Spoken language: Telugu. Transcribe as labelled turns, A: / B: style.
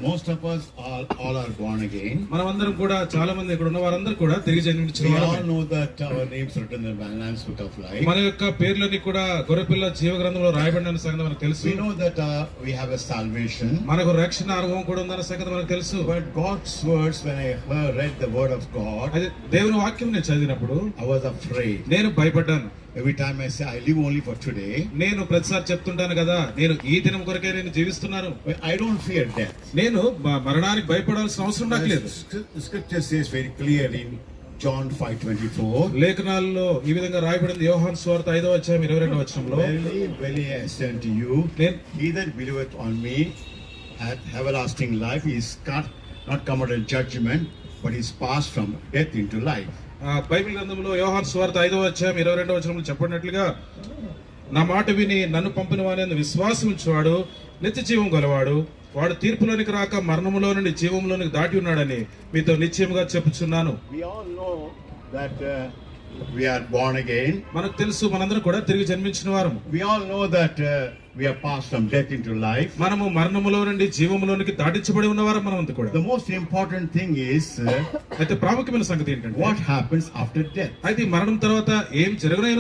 A: Most of us all are born again.
B: మనమందరం కూడా చాలా మంది ఇక్కడ ఉన్న వారందరూ కూడా తిరిగి జన్మించిన
A: We all
B: వారమే.
A: know that our names are written in the Lamb's Book of Life.
B: మన యొక్క పేర్లన్నీ కూడా గొర్రెపిల్ల జీవ గ్రంథంలో రాయబడిన సంగతి మనకు తెలుసు.
A: We know that we have a salvation.
B: మనకు రక్షణ అనుభవం కూడా ఉందన్న సంగతి మనకు తెలుసు.
A: But God's words, when I read the word of God,
B: అది దేవుని వాక్యం నేను చదివినప్పుడు
A: I was afraid.
B: నేను భయపడ్డాను.
A: Every time I say I live only for today,
B: నేను ప్రతిసారి చెప్తుంటాను కదా, నేను ఈ దినం కొరకే నేను జీవిస్తున్నాను.
A: I don't fear death.
B: నేను మరణానికి భయపడాల్సిన అవసరం నాకు లేదు.
A: The scripture says very clearly in John 5:24.
B: లేఖనాల్లో ఈ విధంగా రాయబడింది. యోహాను సువార్త 5వ అధ్యాయం 22వ వచనంలో,
A: Verily, verily I say unto you, he that believeth on me hath everlasting life. He is not come out of judgment, but is passed from death into life.
B: Bible గ్రంథంలో యోహాను సువార్త 5వ అధ్యాయం 22వ వచనంలో చెప్పినట్లుగా, నా మాట విని నన్ను పంపిన వాని విశ్వాసం ఉంచువాడు నిత్య జీవం గలవాడు, వాడు తీర్పులోనికి రాక మరణములో నుండి జీవంలోనికి దాటి ఉన్నాడని మీతో నిశ్చయముగా చెప్పుచున్నాను.
A: We all know that we are born again.
B: మనకు తెలుసు, మనందరం కూడా తిరిగి జన్మించిన వారము.
A: We all know that we are passed from death into life.
B: మనము మరణములో నుండి జీవములోనికి దాటించబడి ఉన్నవారం మనమంతా కూడా.
A: The most important thing is
B: అయితే ప్రాముఖ్యమైన సంగతి ఏంటంటే,
A: what happens after death.
B: అయితే మరణం తర్వాత ఏం జరగనైన